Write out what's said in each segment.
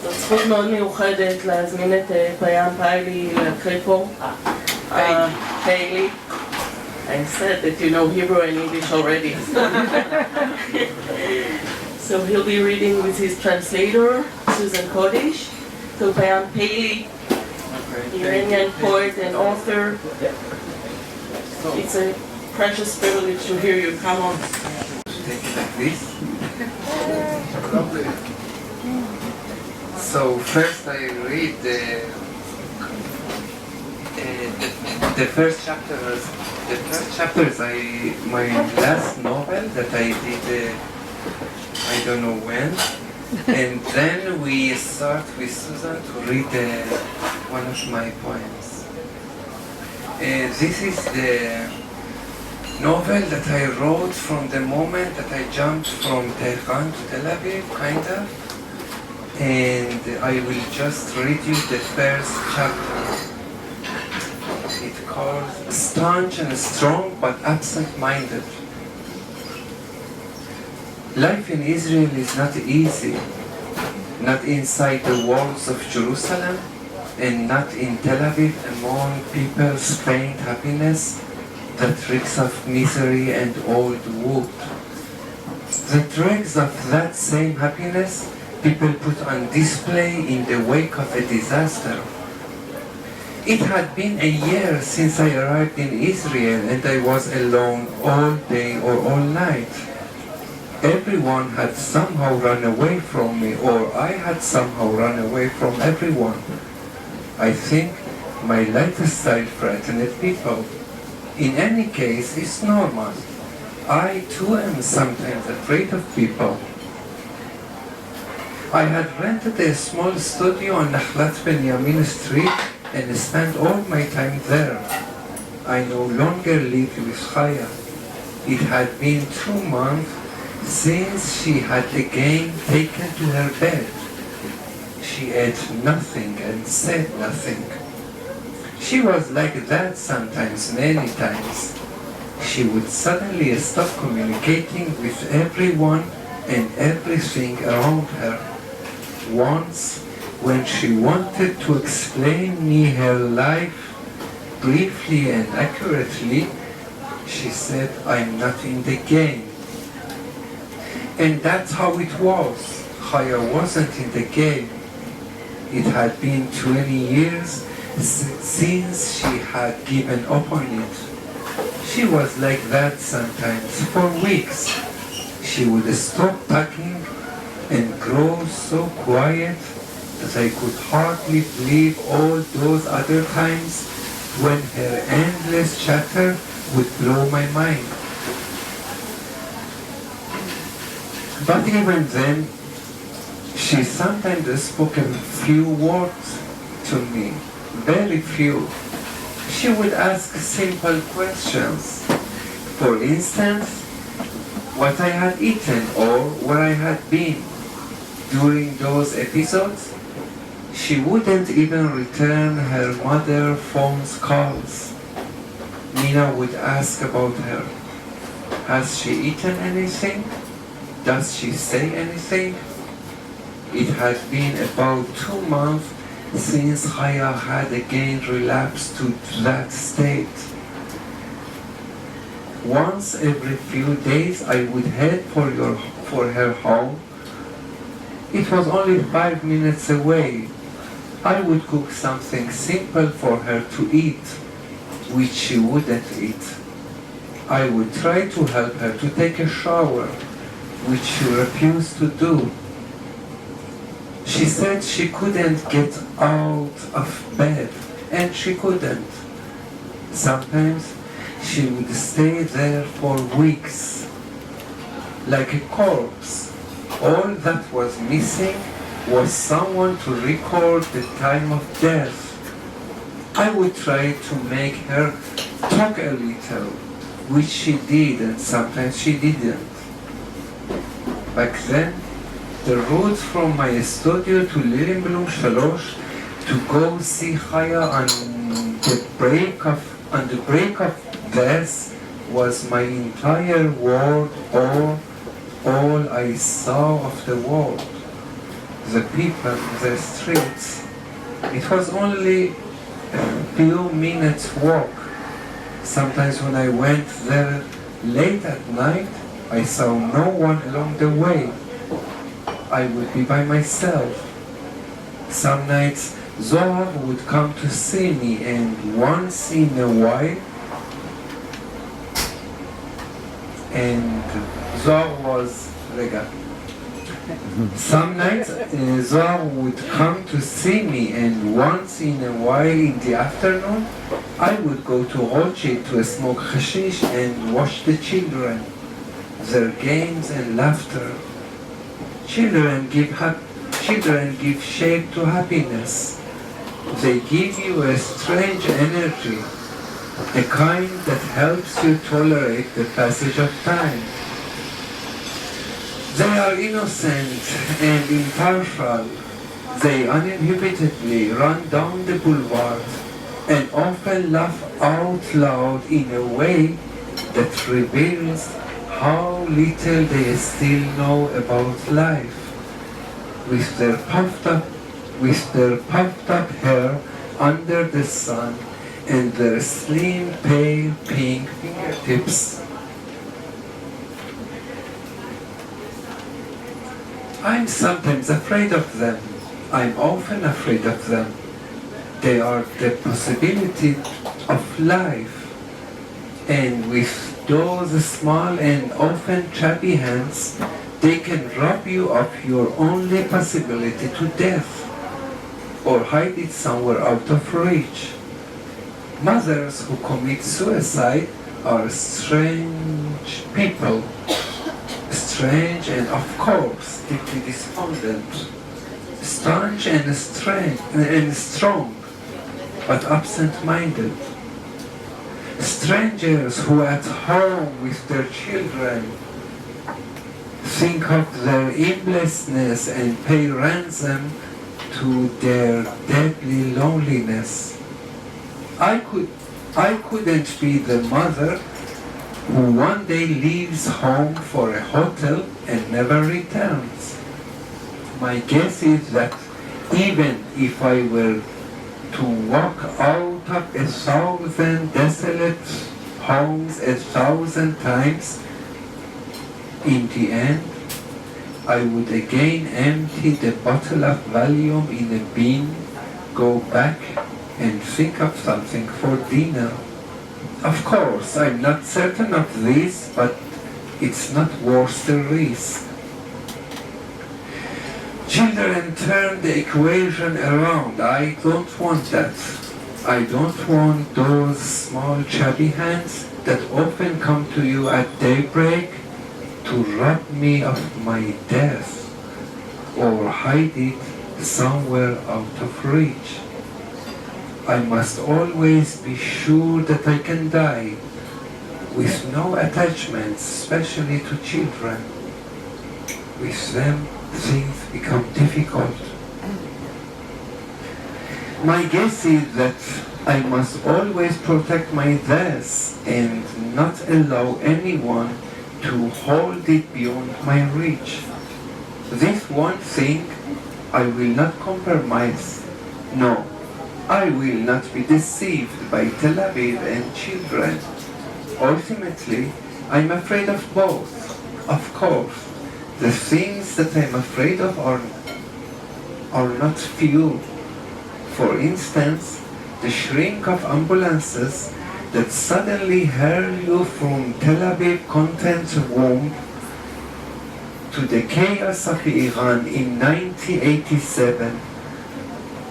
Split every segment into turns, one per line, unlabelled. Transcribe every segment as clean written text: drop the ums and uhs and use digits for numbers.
זאת זכות מאוד מיוחדת להזמין את פיאם פיילי להקריא פה. Feili. I said that you know Hebrew and English already. So he'll be reading with his translator, Susan Kodesh. So Payam Feili, Iranian poet and author. It's a precious privilege to hear you. Come on.
Take it like this. So first I read the first chapters. The first chapter is my last novel that I did. I don't know when. And then we start with Susan to read one of my poems. This is the novel that I wrote from the moment that I jumped from Tehran to Tel Aviv, kind of. And I will just read you the first chapter. It calls Staunch and Strong but Absent-Minded. Life in Israel is not easy, not inside the walls of Jerusalem and not in Tel Aviv among people's faint happiness that reeks of misery and old wood. The dregs of that same happiness people put on display in the wake of a disaster. It had been a year since I arrived in Israel and I was alone all day or all night. Everyone had somehow run away from me, or I had somehow run away from everyone. I think my lifestyle frightened people. In any case, it's normal. I too am sometimes afraid of people. I had rented a small studio on Nachlat Benjamin Street and spent all my time there. I no longer lived with Chaya. It had been 2 months since she had again taken to her bed. She ate nothing and said nothing. She was like that sometimes, many times. She would suddenly stop communicating with everyone and everything around her. Once, when she wanted to explain me her life briefly and accurately, she said, "I'm not in the game." And that's how it was. Chaya wasn't in the game. It had been 20 years since she had given up on it. She was like that sometimes, for weeks. She would stop talking and grow so quiet that I could hardly believe all those other times when her endless chatter would blow my mind. But even then, she sometimes spoke a few words to me, very few. She would ask simple questions. For instance, what I had eaten or where I had been. During those episodes, she wouldn't even return her mother's phone calls. Nina would ask about her. Has she eaten anything? Does she say anything? It had been about 2 months since Chaya had again relapsed to that state. Once every few days I would head for her home. It was only 5 minutes away. I would cook something simple for her to eat, which she wouldn't eat. I would try to help her to take a shower, which she refused to do. She said she couldn't get out of bed, and she couldn't. Sometimes she would stay there for weeks, like a corpse. All that was missing was someone to record the time of death. I would try to make her talk a little, which she did, and sometimes she didn't. Back then, the route from my studio to Lilimblum 3 to go see Chaya on the break of death was my entire world, or all I saw of the world. the people in the streets. It was only a few minutes walk. Sometimes when I went there late at night, I saw no one along the way. I would be by myself. Some nights Zohar would come to see me, and once in a while, Some nights Zohar would come to see me, and once in a while in the afternoon, I would go to Rothschild to smoke hashish and watch the children, their games and laughter. Children give shape to happiness. They give you a strange energy, a kind that helps you tolerate the passage of time. They are innocent and impartial. They uninhibitedly run down the boulevard and often laugh out loud in a way that reveals how little they still know about life. With their puffed up hair under the sun and their slim, pale pink fingertips. I'm sometimes afraid of them. I'm often afraid of them. They are the possibility of life. And with those small and often chubby hands, they can rob you of your only possibility to death, or hide it somewhere out of reach. Mothers who commit suicide are strange people. Strange and, of course, deeply despondent. Staunch and strong, but absent-minded. Strangers who at home with their children think of their aimlessness and pay ransom to their deadly loneliness. I couldn't be the mother who one day leaves home for a hotel and never returns. My guess is that even if I were to walk out of 1,000 desolate homes 1,000 times, in the end, I would again empty the bottle of Valium in a bin, go back and think of something for dinner. Of course, I'm not certain of this, but it's not worth the risk. Children turn the equation around. I don't want that. I don't want those small chubby hands that often come to you at daybreak to rob me of my death or hide it somewhere out of reach. I must always be sure that I can die with no attachments, especially to children. With them, things become difficult. My guess is that I must always protect my death and not allow anyone to hold it beyond my reach. This one thing I will not compromise. No, I will not be deceived by Tel Aviv and children. Ultimately, I'm afraid of both. Of course, the things that I'm afraid of are not few. For instance, the shrink of ambulances that suddenly hurl you from Tel Aviv content womb to the chaos of Iran in 1987,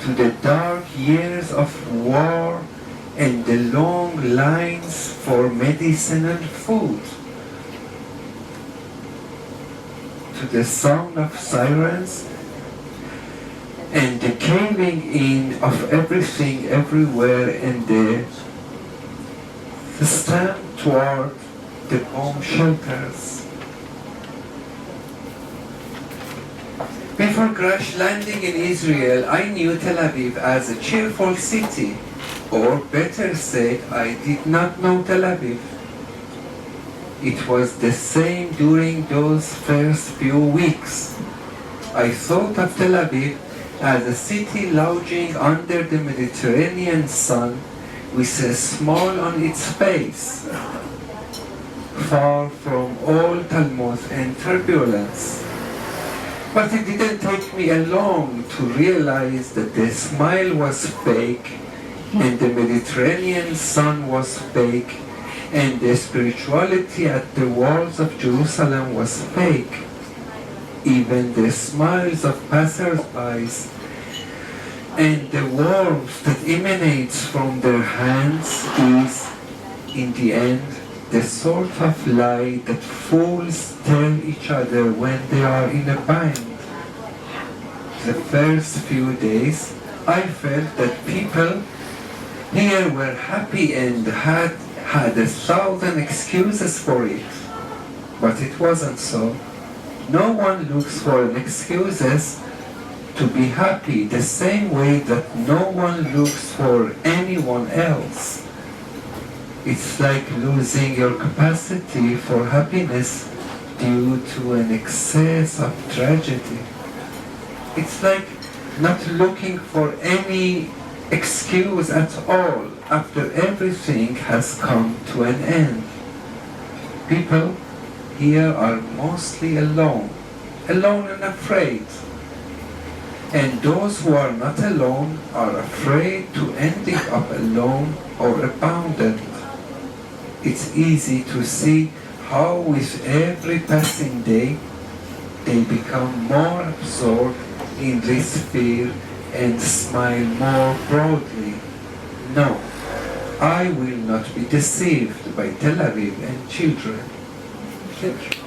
to the dark years of war and the long lines for medicine and food, to the sound of sirens and the caving in of everything everywhere and the stand toward the bomb shelters. Before crash landing in Israel, I knew Tel Aviv as a cheerful city, or better said, I did not know Tel Aviv. It was the same during those first few weeks. I thought of Tel Aviv as a city lounging under the Mediterranean sun with a smile on its face, far from all tumult and turbulence. But it didn't take me long to realize that the smile was fake, and the Mediterranean sun was fake, and the spirituality at the walls of Jerusalem was fake. Even the smiles of passers-by and the warmth that emanates from their hands is, in the end, the sort of lie that fools tell each other when they are in a bind. The first few days, I felt that people here were happy and had 1,000 excuses for it. But it wasn't so. No one looks for an excuses to be happy the same way that no one looks for anyone else. It's like losing your capacity for happiness due to an excess of tragedy. It's like not looking for any excuse at all after everything has come to an end. People here are mostly alone and afraid. And those who are not alone are afraid to ending up alone or abandoned. It's easy to see how with every passing day they become more absorbed in this fear and smile more broadly. No, I will not be deceived by Tel Aviv and children. Thank you.